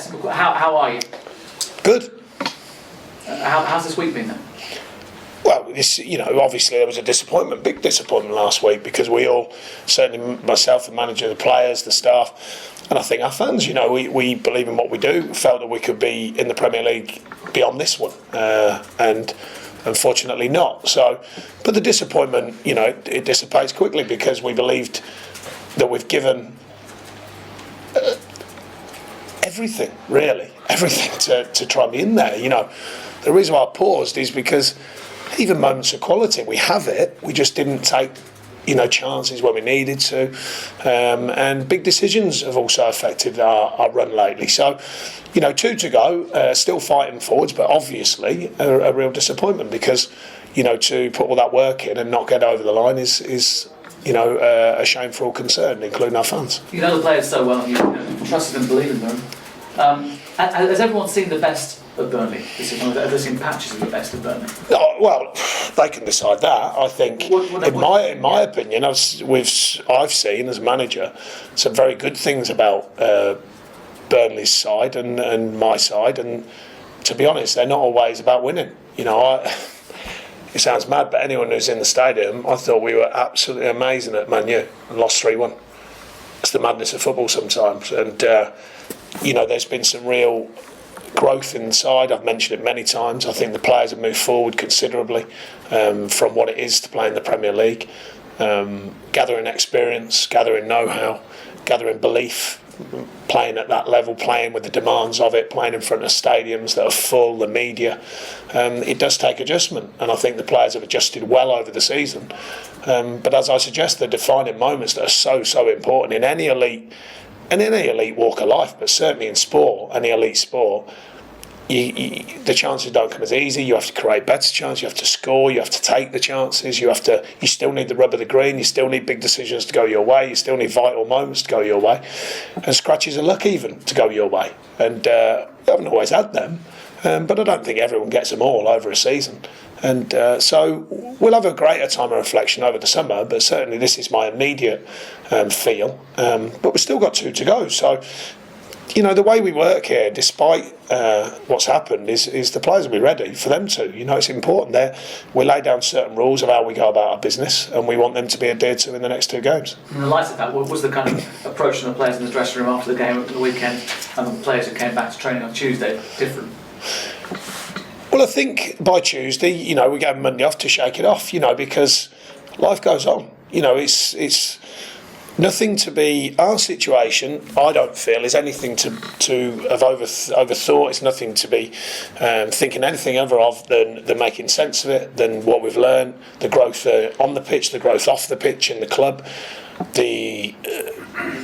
simple. How are you? Good. How's this week been then? Well, obviously there was a disappointment, big disappointment last week, because we all, certainly myself, the manager, the players, the staff, and I think our fans, we believe in what we do, felt that we could be in the Premier League beyond this one, and unfortunately not. So, but the disappointment, it dissipates quickly, because we believed that we've given everything to try and be in there. The reason why I paused is because even moments of quality, we have it, we just didn't take chances when we needed to, and big decisions have also affected our run lately. So 2 to go, still fighting forwards, but obviously a real disappointment, because to put all that work in and not get over the line is a shameful concern, including our fans. You know the players so well, you trusted and believe in them. Has everyone seen the best of Burnley this season? Have they seen patches of the best of Burnley? Oh, well, they can decide that. I think, in my opinion, I've seen as a manager some very good things about Burnley's side and my side, and to be honest, they're not always about winning. It sounds mad, but anyone who's in the stadium, I thought we were absolutely amazing at Man U and lost 3-1. It's the madness of football sometimes, and there's been some real growth inside. I've mentioned it many times. I think the players have moved forward considerably from what it is to play in the Premier League, gathering experience, gathering know-how, gathering belief, playing at that level, playing with the demands of it, playing in front of stadiums that are full, the media. It does take adjustment, and I think the players have adjusted well over the season. But as I suggest, the defining moments that are so important in any elite walk of life, but certainly in sport, any elite sport, the chances don't come as easy. You have to create better chances, you have to score, you have to take the chances, you still need the rub of the green, you still need big decisions to go your way, you still need vital moments to go your way, and scratches of luck even to go your way. And we haven't always had them, but I don't think everyone gets them all over a season. And so we'll have a greater time of reflection over the summer, but certainly this is my immediate feel. But we've still got 2 to go. So, the way we work here, despite what's happened, is the players will be ready for them to. It's important. We lay down certain rules of how we go about our business, and we want them to be adhered to in the next 2 games. In the light of that, what was the kind of approach from the players in the dressing room after the game at the weekend, and the players who came back to training on Tuesday different? Well, I think by Tuesday, we gave Monday off to shake it off, because life goes on. It's nothing to be, our situation, I don't feel, is anything to have overthought. It's nothing to be thinking anything other of than making sense of it, than what we've learned, the growth on the pitch, the growth off the pitch in the club,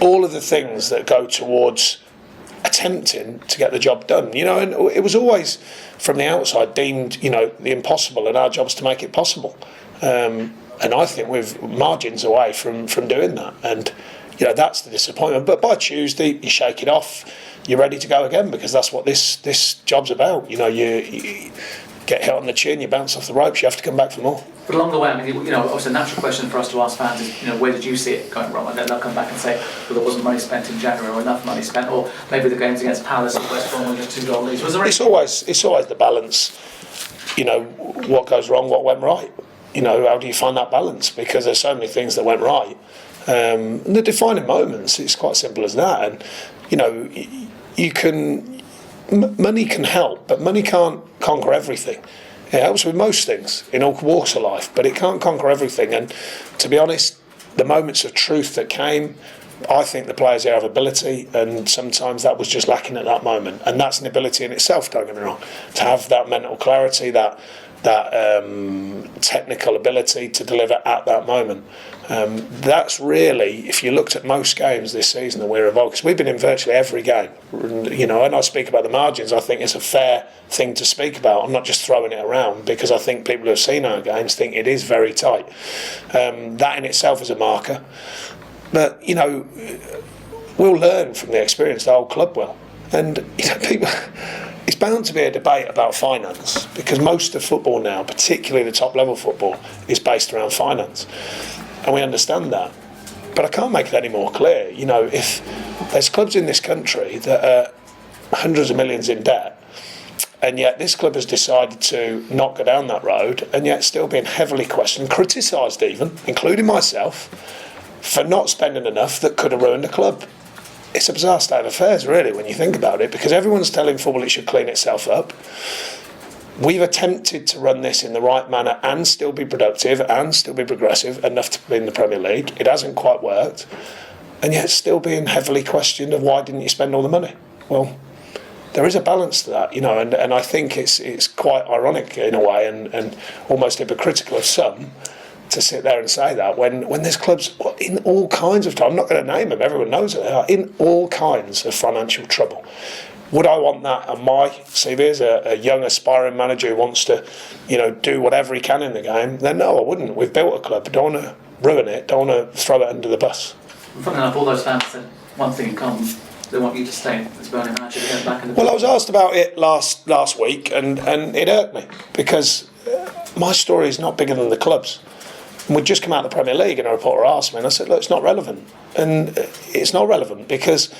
all of the things that go towards attempting to get the job done, and it was always from the outside deemed, the impossible, and our job's to make it possible. And I think we've margins away from doing that, and that's the disappointment. But by Tuesday, you shake it off, you're ready to go again, because that's what this job's about. You get hit on the chin, you bounce off the ropes, you have to come back for more. But along the way, obviously a natural question for us to ask fans is, where did you see it going wrong? And then they'll come back and say, well, there wasn't money spent in January, or enough money spent, or maybe the games against Palace and West Brom were just 2-goal leads. It's always the balance. What goes wrong, what went right. How do you find that balance? Because there's so many things that went right. And the defining moments, it's quite simple as that. And money can help, but money can't conquer everything. It helps with most things in all walks of life, but it can't conquer everything. And to be honest, the moments of truth that came, I think the players here have ability, and sometimes that was just lacking at that moment. And that's an ability in itself, don't get me wrong, to have that mental clarity, that technical ability to deliver at that moment. That's really, if you looked at most games this season that we're involved, because we've been in virtually every game, and I speak about the margins, I think it's a fair thing to speak about. I'm not just throwing it around, because I think people who have seen our games think it is very tight. That in itself is a marker. But, we'll learn from the experience, the whole club will. And, people... It's bound to be a debate about finance, because most of football now, particularly the top level football, is based around finance, and we understand that. But I can't make it any more clear. If there's clubs in this country that are hundreds of millions in debt, and yet this club has decided to not go down that road, and yet still being heavily questioned, criticised even, including myself, for not spending enough that could have ruined the club. It's a bizarre state of affairs, really, when you think about it, because everyone's telling football it should clean itself up. We've attempted to run this in the right manner and still be productive and still be progressive enough to be in the Premier League. It hasn't quite worked, and yet still being heavily questioned of why didn't you spend all the money? Well, there is a balance to that, and I think it's quite ironic in a way and almost hypocritical of some to sit there and say that when there's clubs in all kinds of trouble. I'm not going to name them, everyone knows it, they are in all kinds of financial trouble. Would I want that on my CV as a young aspiring manager who wants to, do whatever he can in the game? Then no, I wouldn't. We've built a club. Don't want to ruin it. Don't want to throw it under the bus. Funny enough, all those fans said one thing in common: they want you to stay as Burnley manager to get back in the. Well, I was asked about it last week, and it hurt me because my story is not bigger than the club's. And we'd just come out of the Premier League, and a reporter asked me, and I said, look, it's not relevant, and it's not relevant because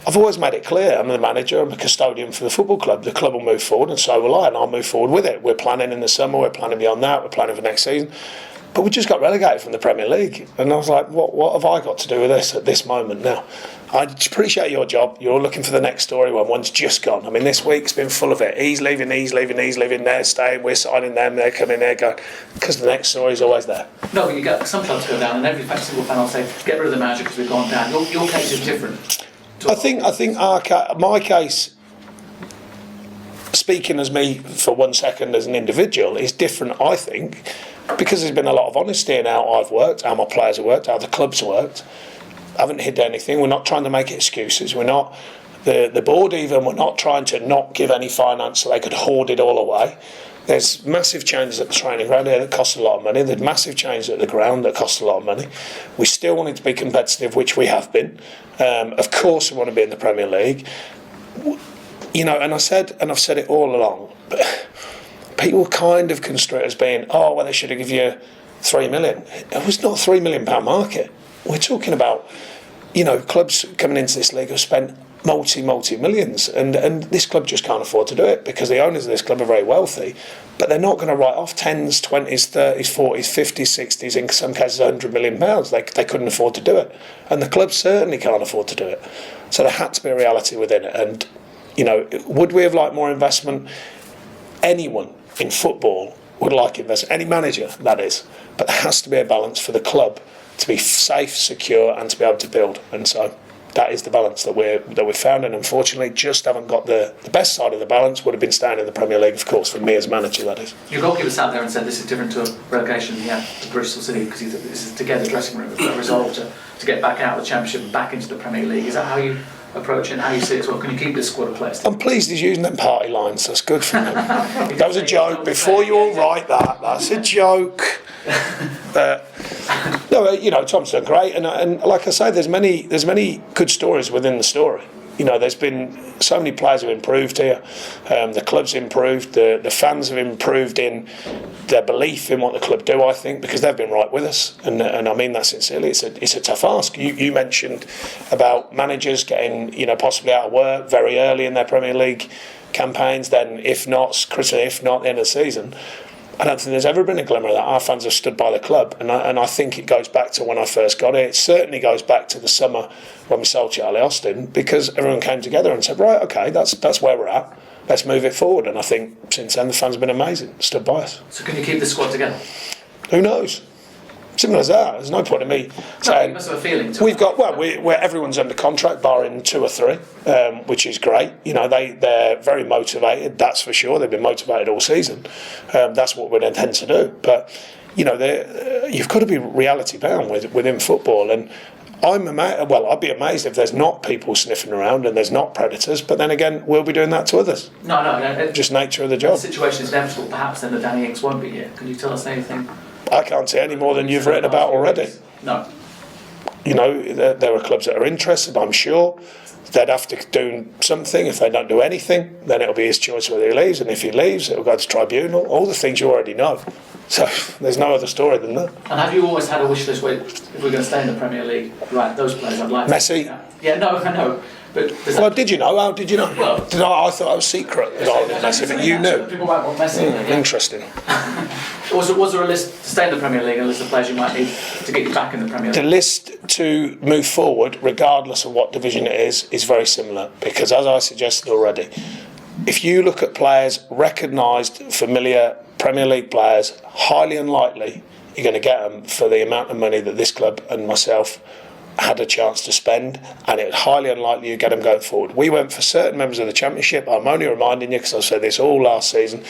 I've always made it clear I'm the manager, I'm a custodian for the football club. The club will move forward, and so will I, and I'll move forward with it. We're planning in the summer, we're planning beyond that, we're planning for next season. But we just got relegated from the Premier League, and I was like, what have I got to do with this at this moment now? I appreciate your job. You're all looking for the next story when one's just gone. I mean, this week's been full of it. He's leaving, they're staying, we're signing them, they're coming, they're going. Because the next story's always there. No, but you get some clubs go down, and every single fan will say, get rid of the manager because we've gone down. Your case is different. I think my case, speaking as me for 1 second as an individual, is different, I think, because there's been a lot of honesty in how I've worked, how my players have worked, how the club's worked. I haven't hid anything. We're not trying to make excuses. We're not, the board even, we're not trying to not give any finance so they could hoard it all away. There's massive changes at the training ground here that cost a lot of money. There's massive changes at the ground that cost a lot of money. We still wanted to be competitive, which we have been. Of course we want to be in the Premier League. And I've said it all along, but people kind of construe it as being, they should have given you 3 million. It was not a £3 million market. We're talking about, clubs coming into this league have spent multi-millions, and this club just can't afford to do it because the owners of this club are very wealthy, but they're not going to write off 10s, 20s, 30s, 40s, 50s, 60s, in some cases £100 million. They couldn't afford to do it, and the club certainly can't afford to do it. So there had to be a reality within it, and would we have liked more investment? Anyone in football would like investment, any manager that is, but there has to be a balance for the club to be safe, secure, and to be able to build. And so that is the balance that we've found, and unfortunately just haven't got the best side of the balance. Would have been staying in the Premier League, of course, for me as manager, that is. Your goalkeeper sat there and said this is different to a relegation to Bristol City because this is to get the dressing room, a resolve to get back out of the Championship and back into the Premier League. Is that how you approach it and how you see it as well? Can you keep this squad of players? I'm pleased he's using them party lines. That's good for him. That was a joke. Before you all write that, that's a joke. No, Tom's done great, and like I say, there's many good stories within the story. There's been so many players who have improved here. The club's improved. The fans have improved in their belief in what the club do, I think, because they've been right with us, and I mean that sincerely. It's a tough ask. You mentioned about managers getting possibly out of work very early in their Premier League campaigns. Then, if not the end of the season. I don't think there's ever been a glimmer of that. Our fans have stood by the club, and I think it goes back to when I first got it. It certainly goes back to the summer when we sold Charlie Austin, because everyone came together and said, right, okay, that's where we're at. Let's move it forward. And I think since then the fans have been amazing, stood by us. So can you keep the squad together? Who knows? Simple as that. There's no point in me saying. You must have a feeling. We're everyone's under contract, barring 2 or 3, which is great. They're very motivated. That's for sure. They've been motivated all season. That's what we intend to do. But you've got to be reality bound within football. And I'd be amazed if there's not people sniffing around and there's not predators. But then again, we'll be doing that to others. No. Just nature of the job. The situation is inevitable. Perhaps then the Danny Ings won't be here. Can you tell us anything? I can't say any more than you've written about already. No. There are clubs that are interested, I'm sure. They'd have to do something. If they don't do anything, then it'll be his choice whether he leaves. And if he leaves, it'll go to tribunal. All the things you already know. So there's no other story than that. And have you always had a wish list where if we're going to stay in the Premier League, right, those players I'd like Messi? Yeah, no, I know. But well, did you know? How did you know? Well, I thought it was secret that I was Messi, but you knew. People might want Messi. Interesting. Was there a list to stay in the Premier League, and a list of players you might need to get you back in the Premier League? The list to move forward, regardless of what division it is very similar. Because as I suggested already, if you look at players, recognised, familiar Premier League players, highly unlikely you're going to get them for the amount of money that this club and myself had a chance to spend, and it's highly unlikely you get them going forward. We went for certain members of the Championship. I'm only reminding you because I've said this all last season,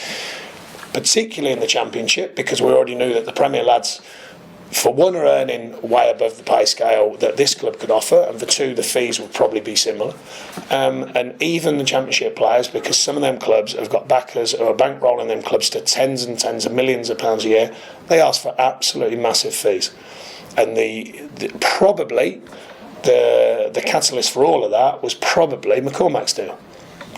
particularly in the Championship, because we already knew that the Premier lads, for one, are earning way above the pay scale that this club could offer, and for two, the fees would probably be similar. And even the Championship players, because some of them clubs have got backers who are bankrolling them clubs to tens and tens of millions of pounds a year, they ask for absolutely massive fees. And probably the catalyst for all of that was probably McCormack's deal.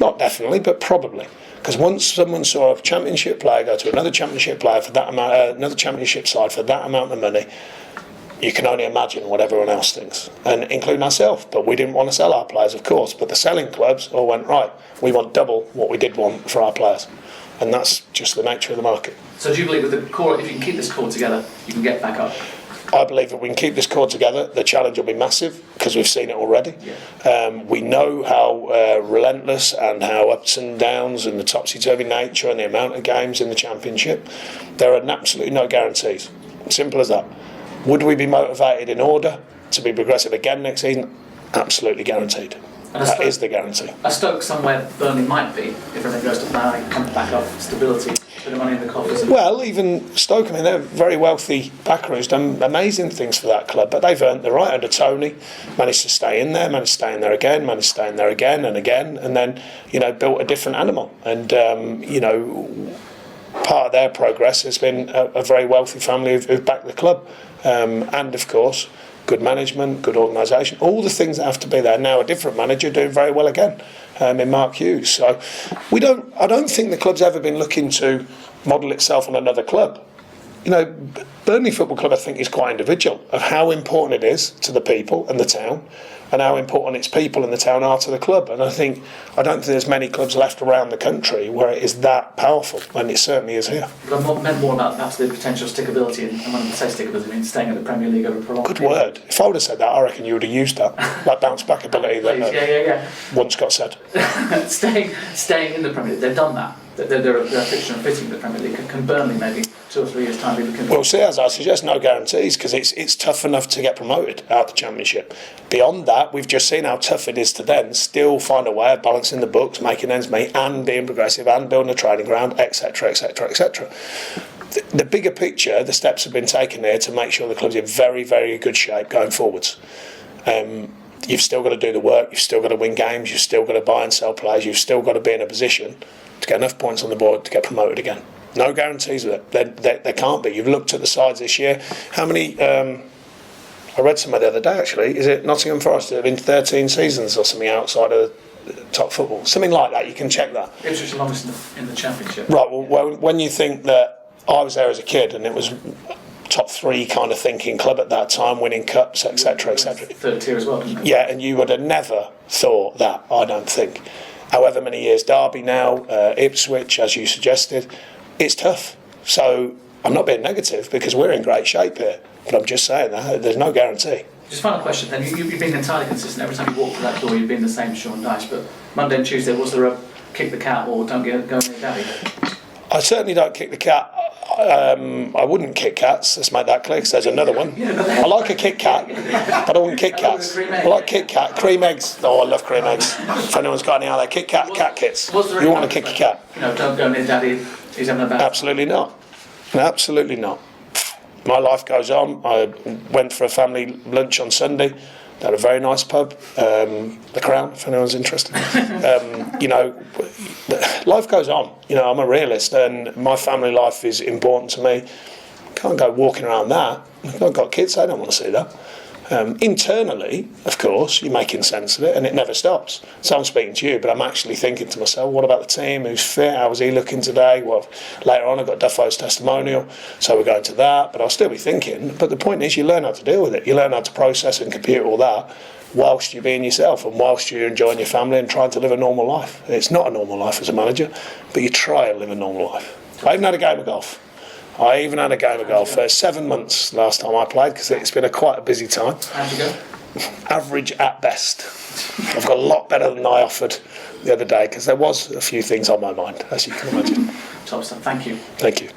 Not definitely, but probably. Because once someone saw a Championship player go to another Championship player for that amount, another Championship side for that amount of money, you can only imagine what everyone else thinks, and including ourselves. But we didn't want to sell our players, of course. But the selling clubs all went, right, we want double what we did want for our players, and that's just the nature of the market. So do you believe with the core, if you can keep this core together, you can get back up? I believe if we can keep this core together, the challenge will be massive, because we've seen it already. Yeah. We know how relentless and how ups and downs and the topsy-turvy nature and the amount of games in the Championship. There are absolutely no guarantees. Simple as that. Would we be motivated in order to be progressive again next season? Absolutely guaranteed. That is the guarantee. A Stoke somewhere Burnley might be, if everything goes to plan, it comes back up, stability, a bit of money in the coffers. Well, even Stoke, I mean, they're a very wealthy backer who's done amazing things for that club, but they've earned the right under Tony, managed to stay in there, managed to stay in there again, managed to stay in there again and again, and then, built a different animal. And, part of their progress has been a very wealthy family who've backed the club. And, of course, good management, good organisation, all the things that have to be there. Now a different manager doing very well again, in Mark Hughes. So I don't think the club's ever been looking to model itself on another club. Burnley Football Club, I think, is quite individual of how important it is to the people and the town, and how important its people and the town are to the club. And I don't think there's many clubs left around the country where it is that powerful, and it certainly is here. But I meant more about perhaps the potential stickability, and when I say stickability, I mean staying at the Premier League over a prolonged Good word. If I would have said that, I reckon you would have used that bounce back ability that once got said. staying in the Premier League, they've done that. They're a fiction of fitting the Premier League. Can Burnley maybe 2 or 3 years' time be looking? Well, see, as I suggest, no guarantees, because it's tough enough to get promoted out of the Championship. Beyond that, we've just seen how tough it is to then still find a way of balancing the books, making ends meet, and being progressive, and building a training ground, etc., etc., etc. The bigger picture, the steps have been taken here to make sure the club's in very, very good shape going forwards. You've still got to do the work, you've still got to win games, you've still got to buy and sell players, you've still got to be in a position to get enough points on the board to get promoted again. No guarantees with it. There can't be. You've looked at the sides this year. How many... I read somewhere the other day, actually. Is it Nottingham Forest that have been 13 seasons or something outside of top football? Something like that. You can check that. Ipswich the longest in the Championship. Right. Well, when you think that I was there as a kid and it was top 3 kind of thinking club at that time, winning cups, etc., etc. Third tier as well, didn't it? Yeah, and you would have never thought that, I don't think. However many years, Derby now, Ipswich, as you suggested, it's tough. So I'm not being negative because we're in great shape here. But I'm just saying that there's no guarantee. Just final question then. You've been entirely consistent. Every time you walk through that door, you've been the same Sean Dyche. But Monday and Tuesday, was there a kick the cat or don't go near daddy? I certainly don't kick the cat. I wouldn't kick cats. Let's make that clear, because there's another one. I like a Kit Kat, but I wouldn't kick cats. I like Kit Kat, cream eggs. Oh, I love cream eggs. If anyone's got any other Kit Kat cat kits, you want to kick a cat? Don't go near daddy. He's having a bad. Absolutely not. Absolutely not. My life goes on. I went for a family lunch on Sunday. They had a very nice pub, the Crown, if anyone's interested. Life goes on. I'm a realist, and my family life is important to me. Can't go walking around that. I've got kids, they don't want to see that. Internally, of course, you're making sense of it, and it never stops. So I'm speaking to you, but I'm actually thinking to myself, what about the team? Who's fit? How was he looking today? Well, later on, I've got Duffo's testimonial, so we're going to that, but I'll still be thinking. But the point is, you learn how to deal with it. You learn how to process and compute all that, whilst you're being yourself and whilst you're enjoying your family and trying to live a normal life. It's not a normal life as a manager, but you try and live a normal life. I even had a game of golf. 7 months last time I played, because it's been quite a busy time. How'd you go? Average at best. I've got a lot better than I offered the other day, because there was a few things on my mind, as you can imagine. Top stuff. Thank you. Thank you.